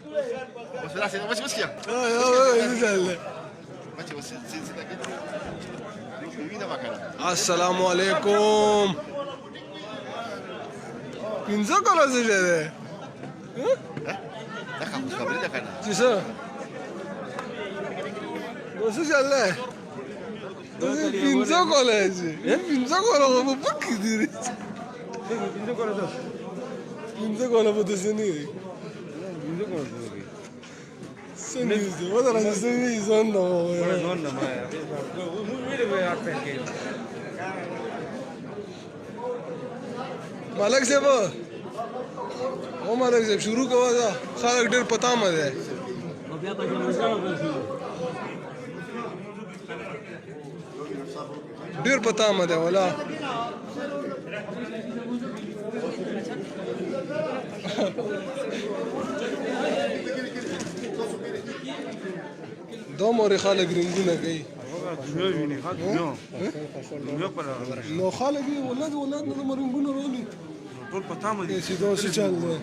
بس لا بس بس يا بس السلام علیکم پنځه کاله څه شی دی دا خبرې ده کنه چې څه څه چل دی پنځه کاله چې پنځه کاله خو به پکې دي پنځه کاله به داسې نه وي څه نیوز دی ودره چې څه وي ځان نه ملک صاحب او ملک صاحب شروع کوه دا خلک ډېر په تامه دی ډېر په تامه دی ولا دو مورې خلک رنګونه کوي نو خلک یې ولاد نه رنګونه رولي ټول په تامه دي چې دا څه چل دی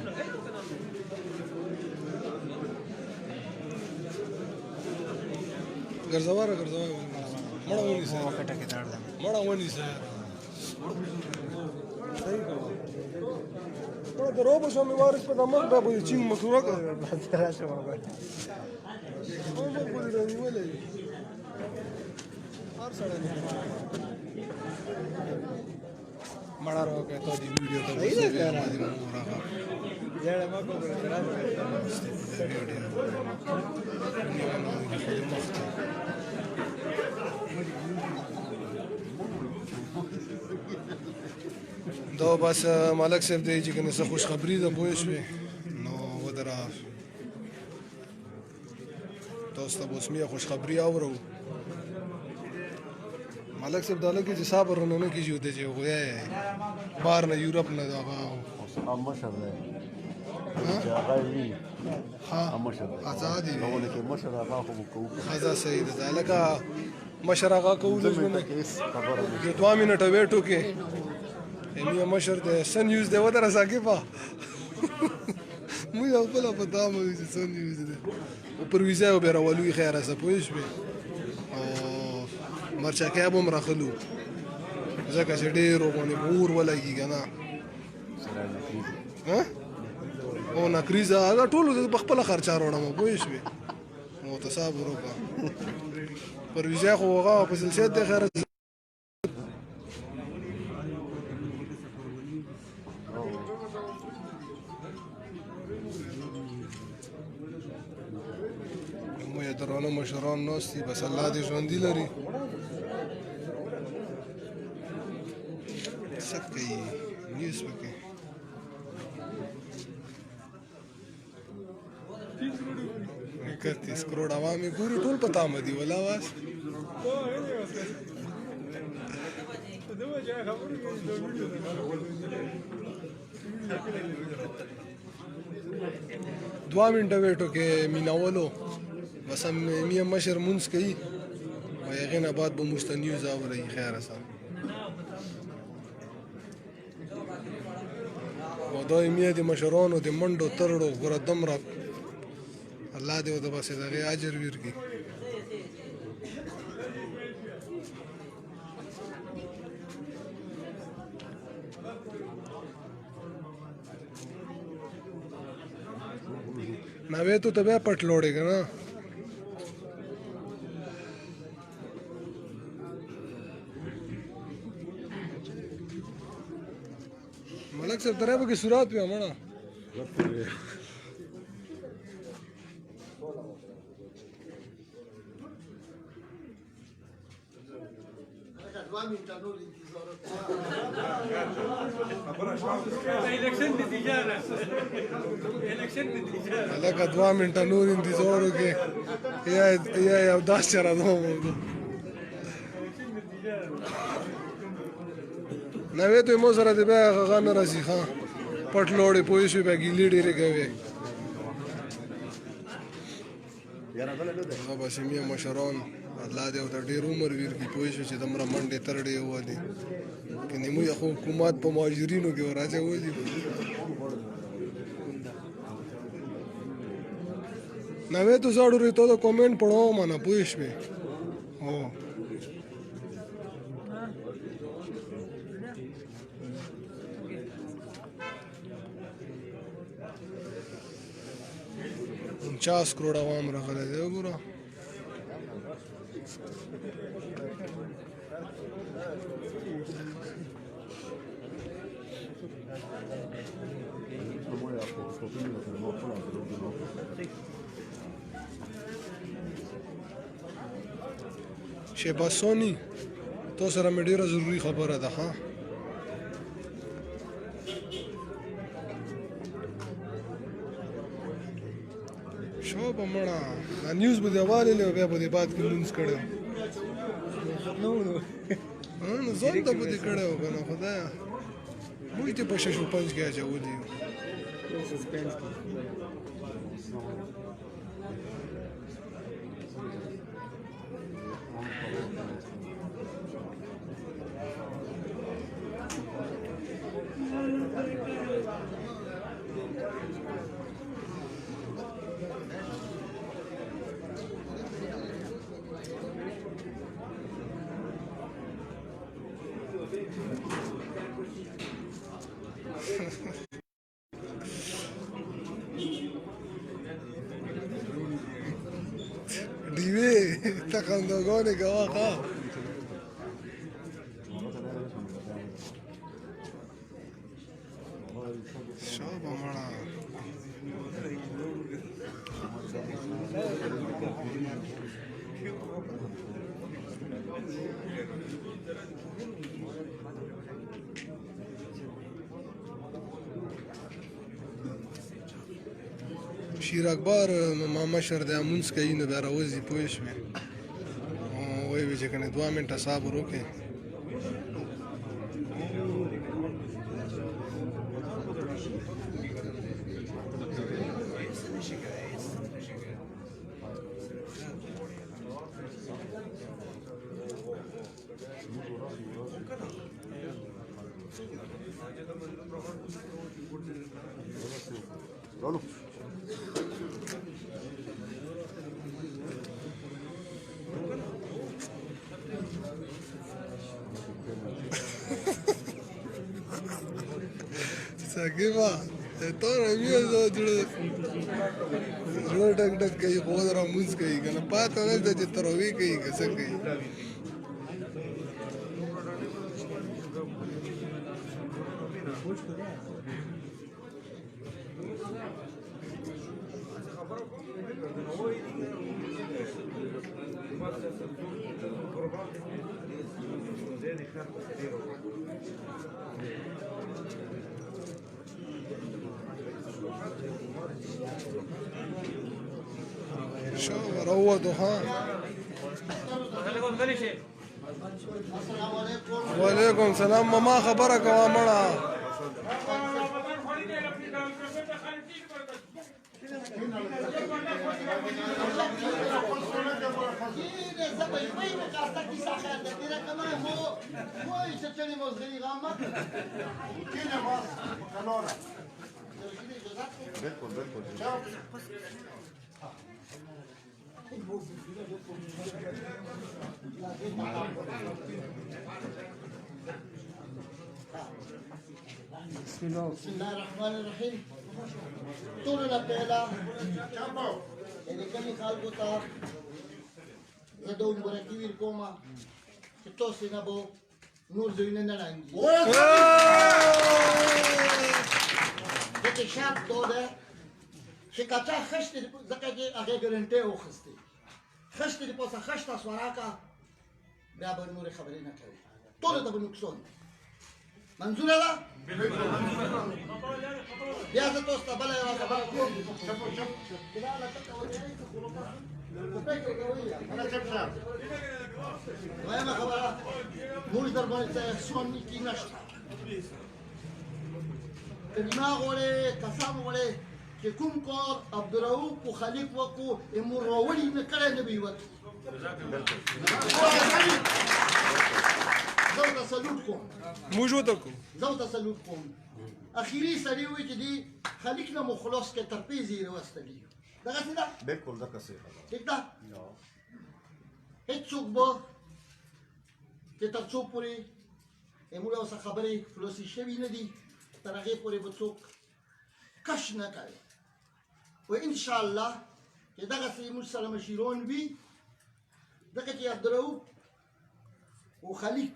ګرځواره مړه ونیسه مړه ونیسه مړه د روبو شمې وارث په دماغ بیا به یې چینګ مخلوره کړه هر سړی مړه راوکړه تا دې ویډیو ته دا بس ملک صاحب دی چې کنه څه خوشخبري ده پوه شوې نو ودره تاسو ته به اوس مې خوشخبري اورو ملک صاحب دا لکه چې صبر نه کېږي ته چې غوی بار نه یورپ نه دغه مشر دی ها آزاد دی مشر هغه خو کوو خزا صحیح ده لکه مشر هغه کوو نه یو 2 منټه ویټ وکړي امي مشر ده سن نیوز ده ودره ساکفه مو یو بل په دامه چې سن نیوز ده پر ویزا به راولوي خیره څه پوه شوې او مرچکه به مرخلو ځکه چې ډېر وګونې اور ولګي که نه او نکریزه هغه ټولو په خپله خرچه راوړم پوه شوې نو ته صبر وکړه پر ویزا خو هغه په سلسله دی خیره درانه مشران ناست دي بس الله دې ژوندي لري څه کوي نیوز پکې اکتیس کروڑ عوامي ګوري ټول په تامه دي ولا واس دوا منټه ویټو کې میناولو بس هم میم مشر مونږ کوي او هغې نه بعد به موږ ته نیوز اورئ خیره سره او دا میا د مشرانو د منډو ترړو ګوره دومره الله دې ورته بس د هغې اجر ورکړي نوې تو ته بیا پټ لوړې که نه ملک صاحب ترې پکې سورات پیا مړه لکه 2 منټه نور انتظار وکړې یا یو داس چره دوم نوې ته مو سره د بیا هغه نه راځي ښه پټ لوړې پوه شوې بیا ګیلې ډېرې کوې هغه بس مې مشران الله دې ورته ډېر عمر ورکړي پوه شو چې دومره منډې ترړې ووالي کنې موږ خو حکومت په مهاجرینو کې ور اچولي N'avete zaururi todo comment pano mana puish me. Oh. $50 करोड़ आवाम रखले दे पूरा شباسونی تو سره مې ډیره ضروری خبره ده ها شو په مړه دا نیوز به دی والي له بیا به دی باد کې مونږ کړو نو ځان ته به دی کړو کنه خدایا موږ ته په ششو پنځ کې اچولي دیوی تخندگان گواخا شابه مړه شیر اکبر مشر دی مونځ کوي نو بیا راوځي پوه شوې وایي چې کنه 2 منټه صبر وکړې Rolo. ساقبه ته مې زه زړه ټک ټک کوي خو را مونځ کوي کنه پاته نه ده چې تروي کوي که څه کوي شو روضوا ها وعليكم السلام ماما خبرك وامرا بسم الله الرحمن الرحيم طولنا بيلا اللي كان يخالقوا طاب زدوا مركبين الكوما توصي نبو نور زيننا العنجي ذاك الشاب دوده شكاتا خشت ذاك اگه گرنٹه او خسته خشت دی پوسه خشت اسوراکا بیا به نور خبرې نه کوي ټول ته نقصان منظور ده بیا زه تاسو ته بل یو خبره کوم وایم خبره موږ در باندې اکسیون کی نشته دماغ وړه قسم وړه چې کوم کار عبدالرؤف او خلیق وکړو امور راوړي نه کړی نه به وته زه تسلط کوم موجوده کو زه تسلط کوم اخیری سړی وي چې دی خلیق نه مخلص کې ترپیزي وروستلی دغسې ده بالکل دغه څه خبره ټیک ده هېڅوک به چې تر څو پورې موږ اوسه خبرې خلاصې شوي نه دي تر هغې پورې به څوک کش نه کوي و انشاءالله چې دغسې موږ سره مشیران وي ځکه چې عبدالرؤف و خلیق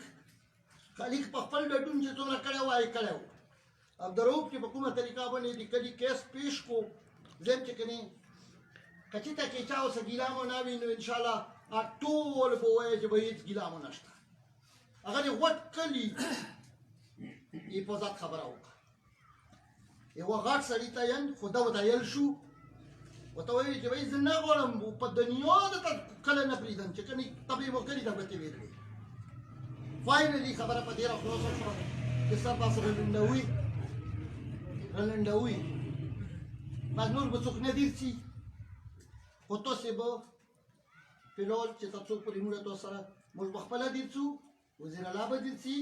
په خپل ډډون چې څومره کړی وو هغې کړی وو عبدالرؤف چې په کومه طریقه باندې د کلي کیس پیش کو زم چې کني کچته کې چا اوسه ګیلامو نه وي نو انشاءالله ټول به وایي چې به هېڅ ګیلامو نشته هغه د غوټ کلي حفاظت خبره وکړه یوه غټ سړي ته یم خو ده ورته ویل شو ورته ویل چې بهی زه نه غواړم په دنیا درته کله نه پرېږدم چې کني ته به یې وکړي ته به ته ویلې فاینلي خبره په ډېره خلاصه شوه چې سر بس رلنډوي بس نور به څوک نه درځي خو تاسې به فلحال چې تر څو پورې موږ تاسو سره موږ په خپله درځو وزیر الله به درځي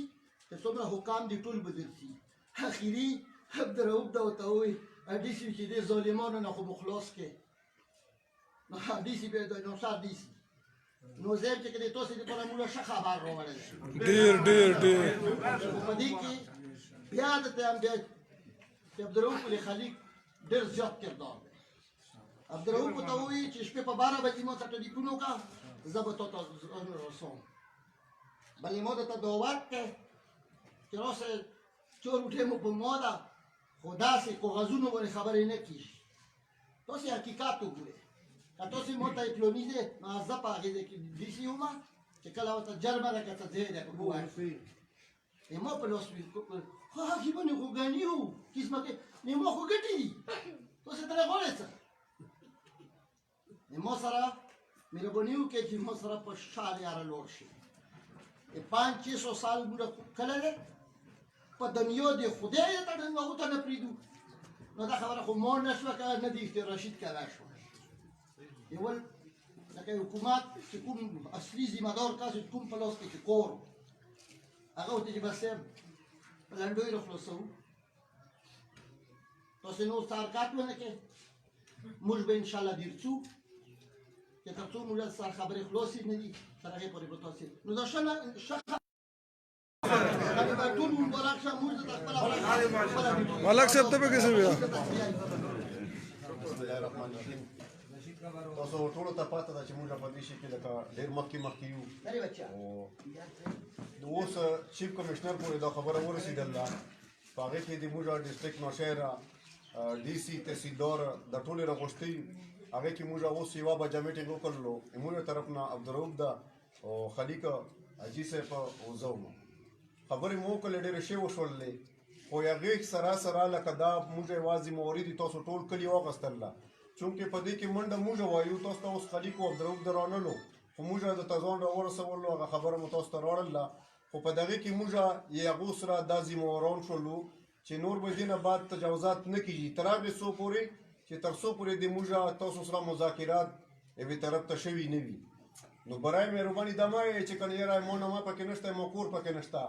چې څومره حکام دي ټول به درځي اخري عبدالرؤف ته ورته ووایي ډیسي چې دې ظالمانو نه خو به خلاص کړې نو ډیسي به نوشهر ډیسي نو زه چې کله تاسو دې په موږ ښه خبر راوړل ډیر په دې کې بیا د ته بیا عبدالرؤف خلیق ډېر زیات کردار دی عبدالرؤف ته ووایي چې شپې په 12 بجې ما ته ټلیفون وکړه زه به تا ته رسوم بلې ما درته دعوت دی چې راسه چور وټې مو په ما ده خو داسې کاغذونو باندې خبرې نه کېږي تاسې حقیقت وګورئ که تاسې ما ته پلوني دی نو زه په هغې ځای کې ډیسي وم چې کله ورته جرمه ده که څه ځای دی په کوه ما په لاس خو هغې باندې خو ګني وو قسمت ما خو ګټې دي تاسې ترې غواړئ څه ما سره مهرباني وکړئ چې ما سره په شال یاره لوړ شي 500 سال موږ کله دی په دنیا د خدای ته هغو ته نه پرېږدو نو دا خبره خو ما نه شوه که نه د اختیار رشید کړی شوه یول لکه حکومت چې کوم اصلي ذمهدار کس کوم په لاس کې چې کور هغه ورته چې بس په لنډوی راخلاصوو تاسې نور څه حرکت ونه کړئ موږ به انشاءالله درځو چې تر څو موږ سره خبرې خلاصې نه دي تر هغې پورې به تاسې نو دا ښه ټول مبارک شه موږ ته خپله ملک صاحب ته به کیسه بیا بسم الله الرحمن الرحیم تاسو ټولو ته پاته ده چې موږ په دې شي کې لکه ډېر مخکې یو او د اوس چیف کمشنر پورې دا خبره ورسېدله په هغې کې د موږ ډسټرکټ نوشهره ډي سي تحصیلدار د ټولې راغوښتۍ هغې کې موږ اوس یوه بجه میټینګ وکړلو زموږ طرف نه عبدالرؤف ده او خلیق حاجي صاحب او زه وم خبرې مو وکړلې ډېرې ښې وشولې خو هغې سره لکه دا موږ یوازې موري دي تاسو ټول کلي واغوستله چونکې په دې کې منډه موږ وایو تاسو ته اوس خلیق او عبدالرؤف د رانلو خو موږ د تزان راورسولو هغه خبره مو تاسو ته راوړله خو په دغې کې موږ هغو سره دا ذمهواران شولو چې نور به دې نه بعد تجاوزات نه کېږي تر هغې څو پورې چې تر څو پورې د موږ تاسو سره مذاکرات یوې طرف ته شوي نه وي نو برای مهرباني دا مه وایئ چې کنه یاره ما نامه پکې نشته ما کور پکې نشته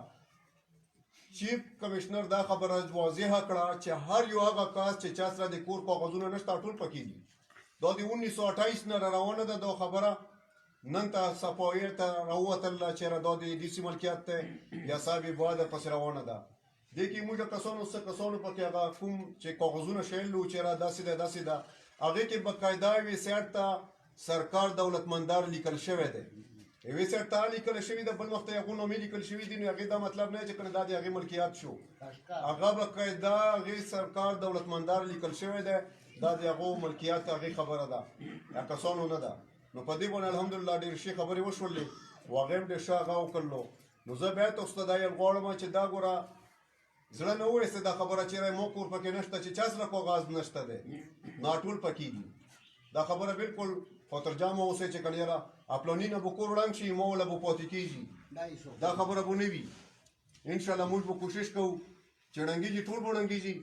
چیف کمشنر دا خبره واضحه کړه چې هر یو هغه کس چې چا سره د کور کاغذونه نشته ټول پکې دي دا د 1928 نه روانه ده دا خبره نن ته صفایي ته راووتله چېرې دا د ډي سي ملکیت دی یا صاحب باده پسې روانه ده دې کې موږ کسانو څه کسانو پکې هغه کوم چې کاغذونه شیل وو چېرې داسې ده هغې کې باقاعده یوې سایډ ته سرکار دولتمندار لیکل شوی دی یوې سایډ ته لیکل شوي ده بل مخ ته هغو نامې لیکل شوي دي نو هغې دا مطلب نه چې کنه دا د هغې ملکیت شو هغه باقاعده هغې سرکار دولتمندار لیکل شوی دی دا د هغو ملکیت هغې خبره ده یا کسانو نه ده نو په دې باندې الحمدلله ډېرې ښې خبرې وشولې و هغې هم ډېر ښه هغه وکړلو نو زه بیا تاسو ته دا یم غواړم چې دا ګوره زړه نه وویسته دا خبره چېرې مو کور پکې نشته چې چا سره کاغذ نشته دی نو ټول پکې دي دا خبره بالکل خاطرجامه اوسئ چې کنه یاره پلاني نه به کور ړنګ شي ما وله به پاتې کېږي دا خبره به نه وي انشاءالله موږ به کوشش کوو چې ړنګېږي ټول به ړنګېږي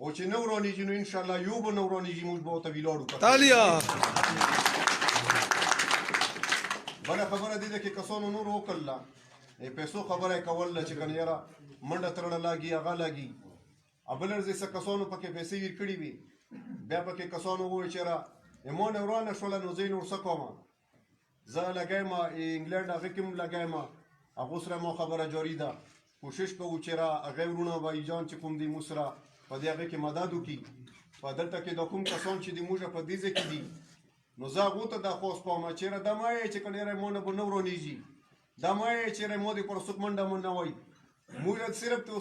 او چې نه ورانېږي نو انشاءالله یو به نه ورانېږي موږ به ورته ولاړو بله خبره دې ده کې کسانو نور وکړله پیسو خبره یې کوله چې کنه یاره منډه ترړه لاګي هغه لاګي بل ځای څه کسانو پکې پیسې ویر کړي وي بیا پکې کسانو وویل چې یاره ایمان ورانه شوله نو زه یې نور څه کومه زه لګیم انګلینډ هغه کې هم لګیم هغو سره مو خبره جاري ده کوشش کوو چې را هغه ورونه بایجان چې کوم دي مو سره په دې هغې کې مدد وکړي په دلته کې د کوم کسان چې دي موږ په دې ځای کې دي نو زه هغو ته دا خواست کوم چېرې دا مه یې چې که ډېری مو نه به نه ورانېږي دا مه یې چېرې مو دې پر څوک منډه مو نه وایي موږ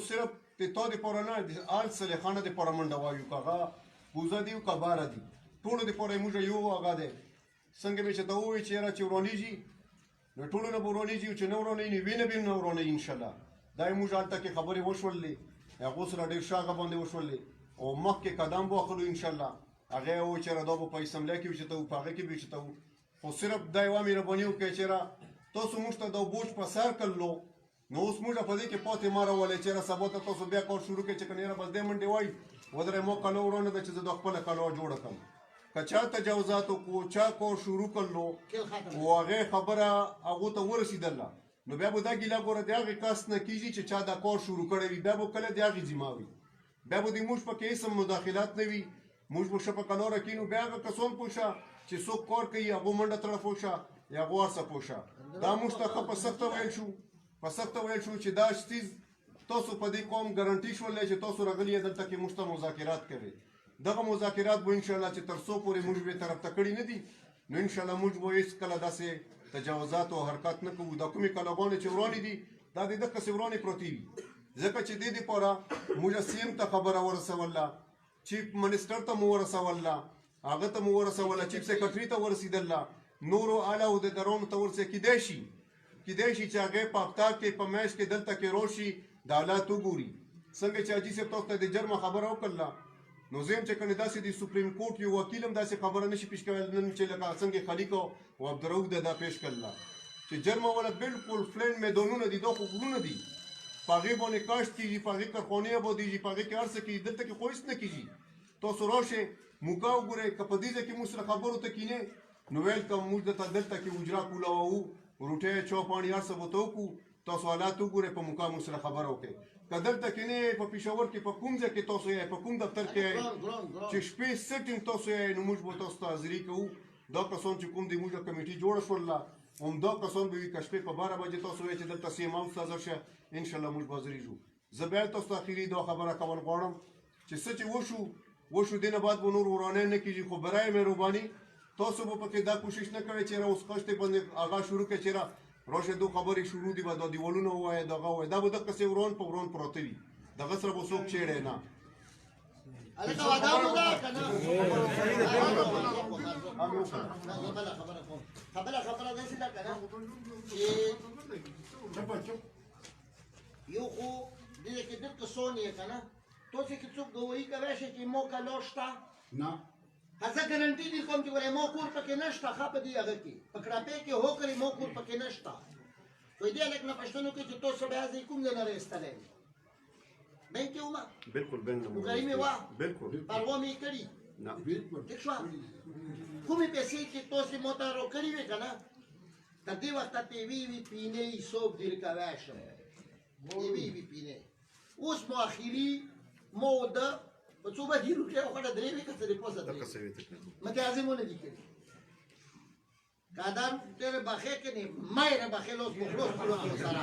صرف د تا دپاره نه د هر سلیخانه دپاره منډه وایو که هغه کوزه دي او که باره دي ټولو دپاره یې موږ یو هغه دی څنګه مې چې ته ووایي چې یاره چې ورانېږي نو ټولو نه به ورانېږي او چې نه ورانوي نو وینه به هم نه ورانوي انشاءالله دا یې موږ هلته کې خبرې وشولې هغو سره ډېر ښه هغه باندې وشولې او مخکې قدم به واخلو انشاءالله هغه یې ووایي چې دا به په اسمبلی کې وچتوو په هغه کې به وچتوو خو صرف دا یوه مهرباني وکړئ چې تاسو موږ ته دا بوج په سر کړلو نو اوس موږ په دې کې پاتې مه راولئ چې سبا ته تاسو بیا کار شروع کړئ چې که نه بس دې منډې وایي ودرې ما کلو ورانه ده چې زه د خپله کلوه جوړه کړم که چا تجاوزات وکړو چا کار شروع کړلو او هغې خبره هغو ته ورسېدله نو بیا به دا ګیله ګوره د هغې کس نه کېږي چې چا دا کار شروع کړی وي بیا به کله د هغې ذمه وي بیا به د موږ پکې هېڅ مداخلات نه وي موږ به ښه په کلوره کښېنو بیا هغه کسان پوه شه چې څوک کار کوي هغو منډه تړه پوه شه یا هغو هر څه پوه شه دا موږ ته ښه په سخته ویل شو په سخته ویل شو چې دا څیز تاسو په دې قوم ګارنټي شولې چې تاسو راغلي یې دلته کې موږ ته مذاکرات کوئ دغه مذاکرات به انشاءالله چې تر څو پورې موږ بې طرف ته کړي نه دي نو انشاءالله موږ به هېڅکله داسې تجاوزات او حرکات نه کوو دا کومې کلاګانې چې ورانې دي دا د دقسې ورانې پرتې وي ځکه چې دې دپاره موږ سی ایم ته خبره ورسوله چیف منسټر ته مو ورسوله هغه ته مو ورسوله چیف سیکرټري ته ورسېدله نورو اعلی عهدهدارانو ته ورسې کیدای شي چې هغې په هفته کې په میاشت کې دلته کې راشي د حالات وګوري څنګه چې حاجي صاحب تاسو ته د جرمه خبره وکړله نو زه یم چې کنې داسې د سپریم کورټ یو وکیل هم داسې خبره نشي پیش کولی نن چې لکه څنګه خلیق او عبدالرؤف ده دا پیش کړله چې جرمه والا بالکل فلین میدانونه دي دا خو غرونه دي په هغې باندې کاشت کېږي په هغې کارخانې ابادېږي په هغې کې هر څه کېږي دلته کې خو هېڅ نه کېږي تاسو راشئ موقع وګورئ که په دې ځای کې موږ سره خبرو ته کښېنئ نو ویل کوم موږ درته دلته کې اجرا کولاوو روټۍ چا پاڼې هر څه به ته وکړو تاسو حالات وګورئ په موقع موږ سره خبره وکړئ که دلته کې نه یې په پېښور کې په کوم ځای کې تاسو یې په کوم دفتر کې یې چې شپې سټینګ تاسو یې نو موږ به تاسو ته حاضري کوو دا کسان چې کوم دی موږ کمیټي جوړه شوله همدا کسان به وي که شپې په 12 بجې تاسو وایئ چې دلته سی ایم هاوس ته حاضر شه انشاءالله موږ به حاضرېږو زه بیا تاسو ته اخري دا خبره کول غواړم چې څه چې وشو دې نه بعد به نور ورانۍ نه کېږي خو برای مهرباني تاسو به پکې دا کوشش نه کوئ چې اوس خښتې باندې هغه شروع کړئ چې راشه دو خبرې شروع دي به دا دیوالونه ووایه دغه ووایه دا به دقسې وران په وران پراته وي دغه سره به څوک چیړی نه هلکه واده مو ده که نه خبره داسې ده که نه چې یو خو دې کې ډېر کسان یې که نه تاسې کې څوک ګواهي کوی شي چې ما کلا شته نه زه ګارنټي دې کوم چې ولې ما کور پکې نشته ښه په دې هغه کې په کړاپۍ کې هوکړې ما کور پکې نشته وایي دې هلک نه پوښتنه وکړي چې تاسو بیا ځئ کوم ځای نه راایستلی بینک کې ومه بالکل بینک نه وګړي مې وه بالکل پروا مې کړي نه ټیک شوه کومې پیسې چې تاسې ما ته راکړې وې که نه تر دې وخته په یوې یوې پینې حساب ډېر کوی شم یوې یوې پینې اوس مو اخري ما ده په څو بجې روټۍ وخوړه 3 وې که څه دې پوسه متعظمونه دي کړي که آدم تیره بخیر کنی مایر بخیلوس مخلوص کلوس سره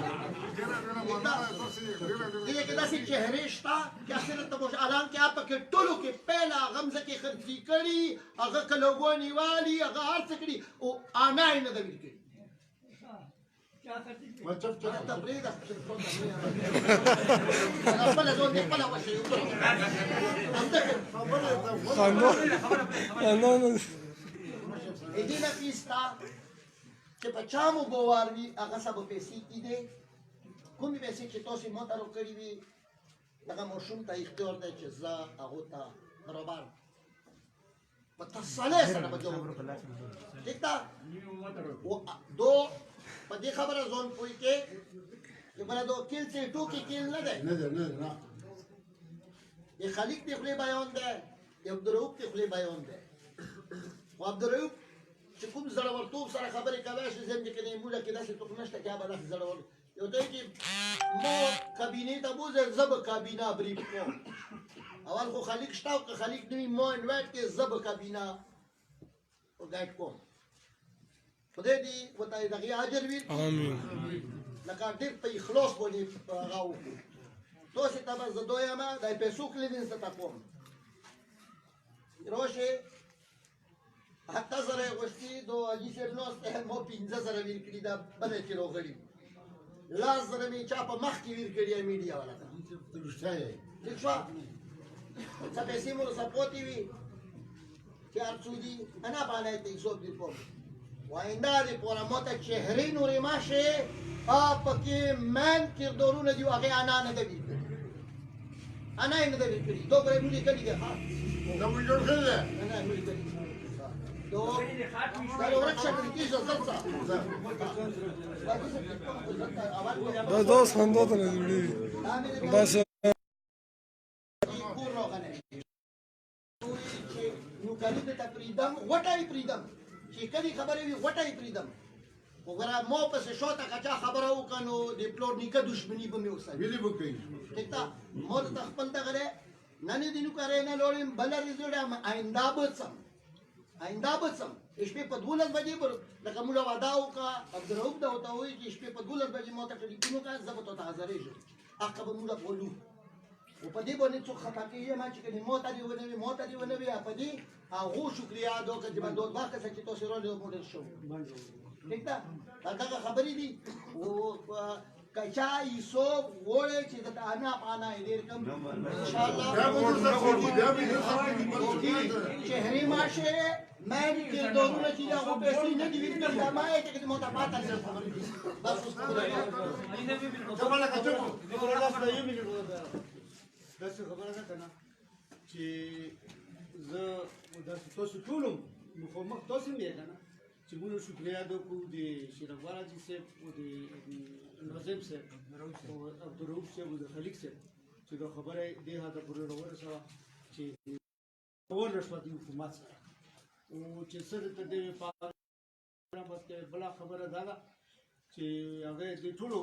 دیگه که داسې چهره شته که اصلا ته موږ الان کې اپا کې ټولو کې پهله هغه مځکې خرڅي کړي هغه کلوګانې والي هغه هر څه کړي او آنا یې نه ده ویل کړي ته پرېږده خپله ځون دې خپله وشي دې نه پیسته چې په چا مو باور وي هغه څه به پیسې کېدې کومې پیسې چې تاسې ما ته راکړې وي دغه ماشوم ته اختیار دی چې زه هغو ته برابر په تسلۍ سره به جواب ټیک ده دو په دې خبره ځان پوه کې چې بله د وکیل چې ټوکې کیل نه دی د خلیق د خولې بیان دی د عبدالرؤف د خولې بیان دی خو عبدالرؤف چې کوم زړورتوب سره خبرې کولی شي زم چې که نه موږ کې داسې څوک نشته چې هغه به داسې زړور یو ته چې ما کابینې ته بوځه زه به کابینه بریف کوم اول خو خلیق شته او که خلیق نه وي ما انوایټ کې زه به کابینه ګایډ کوم خدای دې وته دغه اجر وي امين لکه ډېر په اخلاص باندې هغه وکړو تاسو ته به زه دویم د پیسو کلیدنس ته کوم روشه حتی زره غوښتي دو اجي صاحب نوسته مو 15000 ویر کړي دا بلې کې راغلي لاس زره می چا په مخ کې ویر کړي میډیا والا ته ٹھیک شو څه پیسې مو سپورټي وي چې ارڅودي انا باندې ته حساب دی په واینا دی پورا موته چهره نورې ماشه اپ کې من کردورونه دی هغه انا نه دی انا نه دی کړی دوه پرې ملي کړي دی ها نو موږ جوړ کړل انا ملي کړي دو دا ورکشپ کې کیسه زړه دا دوست خندوته نه جوړي بس نو کله ته پریدم وټای پریدم چې کله خبرې وي وټای پریدم وګوره مو په څه شوته کچا خبره وکنو د پلور نیکه دښمنی به مې وسای ویلي وکړي ټیک تا مو ته خپل ته غره نن دینو کارې نه لورم بلر زړه آینده بچم شپې په 12 بجې پر لکه موږ وعده وکړه عبدالرؤف دا وته وایي چې شپې په 12 بجې مو ته ټلیفون وکړه زه به ته حاضرېږم هغه به موږ بولو او په دې باندې څوک خطا کېږي ما چې کله موته دی ونه وي په دې هغه شکریا ادا کړه چې باندې واخه چې تاسو راځو موټر شو ٹھیک ده دا خبرې دي او کچا یسو وړه چې د انا پانا ډیر کم ان شاء الله چهره ماشه مې کې دورونه چې هغه پیسې نه دی ویل دا ما یې چې مو ته پاتې خبرې دي بس اوس خبره داسې خبره ده که نه چې زه داسې تاسو ټول مخامخ تاسو هم یې که نه چې موږ شکریه ادا کوو د شیرافغان حاجي صاحب او د ناظم صاحب او عبدالرؤف صاحب او د خلیق صاحب چې دا خبره دې حده پورې راورسوه چې ونه شوه د حکومت سره او چې څه درته د بله خبره دا ده چې هغه د ټولو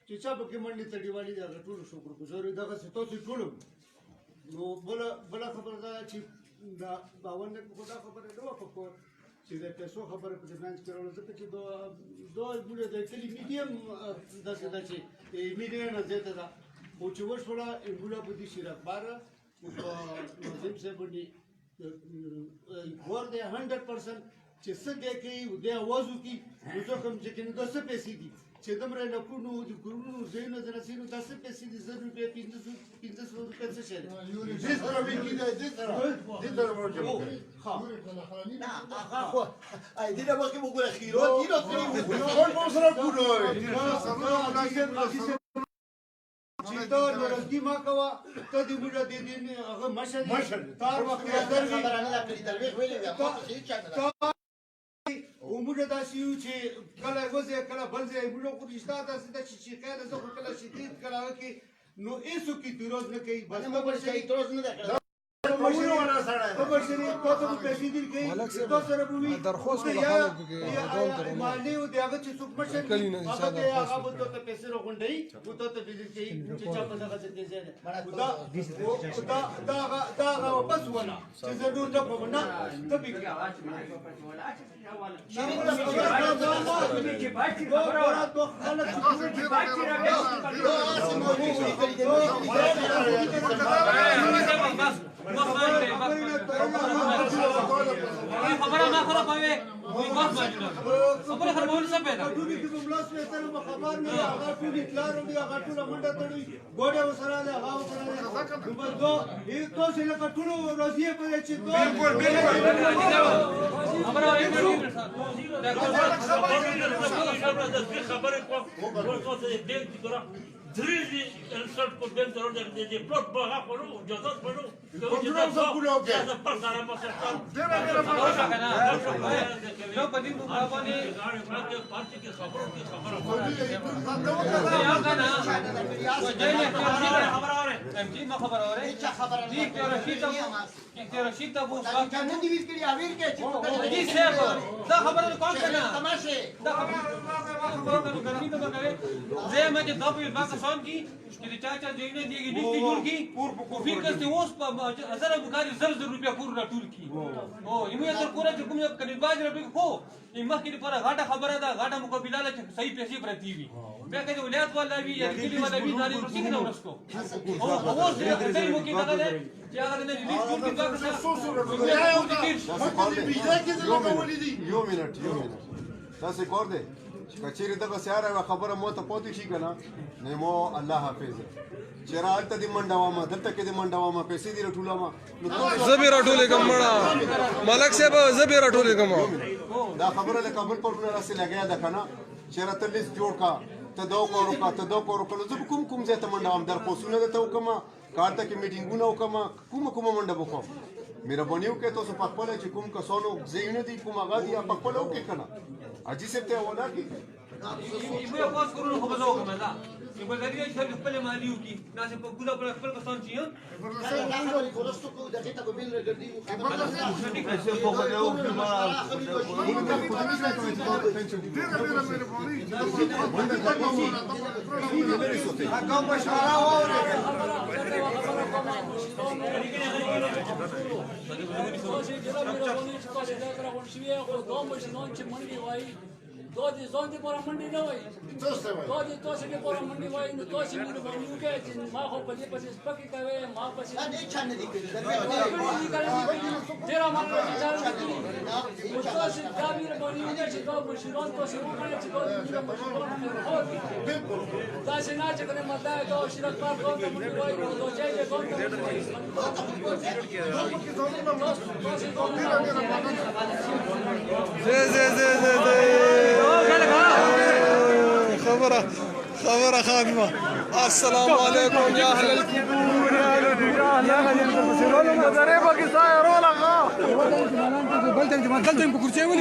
چې چا پکې منډې تړیوالي دي هغه ټولو شکرګزار یو دغسې تاسو ټولو نو بله خبره دا چې دا باور نه خو دا خبره نه وه په کور چې د پیسو خبره په منځ کې راوړل ځکه چې دا موږ د کلي میډیا هم داسې ده چې میډیا نه زیاته ده خو چې وشوله موږ په دې شیراخبار په ناظم صاحب باندې غور دی 100% چې څه دی کوي دی اواز وکړي نو زه کوم چې کوم دا څه پیسې دي چې دومره لکونو د کورونو ځایونو د رسېنو دا څه پیسې دي 1000 روپۍ 1500 روپۍ څه شی دی دې سره وکړي دې سره ورجو ها نه هغه خو اې دې نه مخکې وګوره خیرات دي نو نو سره ګورو چې ته ناراضګي مه کوه ته د موږ د دې هغه مشر تار وخت حاضر وي خبره نه ده کړې درویش ویلې وي هغه هیڅ چا نه ده او موږ داسې یو چې کله وځي کله بل ځای موږ خو رشته داسې ده چې شکایت زه خو کله شدید کله هغه کې نو هېڅوک اعتراض نه کوي بس موږ ورته اعتراض نه ده کړی خبر شریف تاسو په پیسې دي کوي تاسو سره به وي درخواست ولا خلک کې ځان ته مالي او د هغه چې څوک مشر کلی نه هغه ته هغه به ته پیسې راغونډوي او ته ویل کوي چې چا په دغه ځای کې ځای دا هغه واپس ولا چې زه ډور نه کوم نه ته به خبره ما خبره کوي وي بس باندې خبره خبرول څه پیدا ټولې کې بملاس په تر خبر نه هغه ټولې اطلاع وروړي هغه ټول منډه تړي ګوډه وسره له هغه وسره نو دو یو تاسو له ټول راځي په چې خبره وایي خبره کوم ورته دې دغه درېږي انسان په دې تر دې پلوټ به خورو جزات بنو کنټرول څه کولو کې دا پر سره مسله نو په دې باندې غاړي باندې پاتې کې خبرو کې خبره یا کنه وجه نه خبره امتی ما خبره وره هیچ خبره دی که رشید ته کې رشید ته وو دا قانون دی ویل کړي اویر کې چې دی سیف دا خبره کوم کنه تماشه دا خبره کوي ته کوي زه ما چې دبل پاکستان کی چې چاچا جوینه دیږي لیکي جوړ کی پھر کسته اوس په 1000 بګاری 1000 روپیا پور راټول کی او یمه تر کوره چې کوم یو کړي باج راټول کو یمه کې پر غاټه خبره ده غاټه مقابله له صحیح پیسې پرتی وي بیا کله ولایت والا وی یا کلی والا وی داري ورسې نه ورسکو او اوس دې مو کې دا ده چې هغه نه لیک جوړ کی یو منټ تاسو کور دی کچېری دغه سیاره یوه خبره مو ته پاتې شي که نه نو مو الله حافظ چېرې هلته دې منډه وامه دلته کې دې منډه وامه پیسې دې راټولومه زه به راټولې کړم مړه ملک صاحب زه به راټولې کړم دا خبره له کابل پر راسې لګیا ده که نه چېرې ته لیست جوړ کا ته دو کور وکړه ته دو کور وکړه زه به کوم ځای ته منډه وم درخواستونه درته وکړم کار ته کې میټینګونه وکړم کومه منډه به وکړم مهرباني وکړئ تاسو په خپله چې کوم کسانو ځایونه دي کوم هغه دي په خپله وکړئ که نه حاجي صاحب ته یې ولا کړي یمه پاس کورونو خو به زه وکړم دا چې په ذریعه چې خپل مالی وکړي داسې په ګوله پر خپل کسان چې دو دي زون دي پورا منډي نه وای دو دي توسه دي پورا منډي وای نو توسه موږ باندې کې چې ما خو په دې پسې سپکی کوي ما پسې نه چا نه دي کړی ډیر ما په دې ځای کې توسه دا میر باندې چې دا مشران توسه وکړي چې دا دا څنګه چې کنه مدا دا شرک کار کوم منډي وای نو دو ځای دې کوم خبره خادمه السلام علیکم یا اهل القبور یا اهل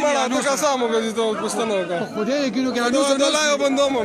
مړه نو کا سمو غزي ته پښتنه کا خو دې کینو کې اډو سره لا یو بندومو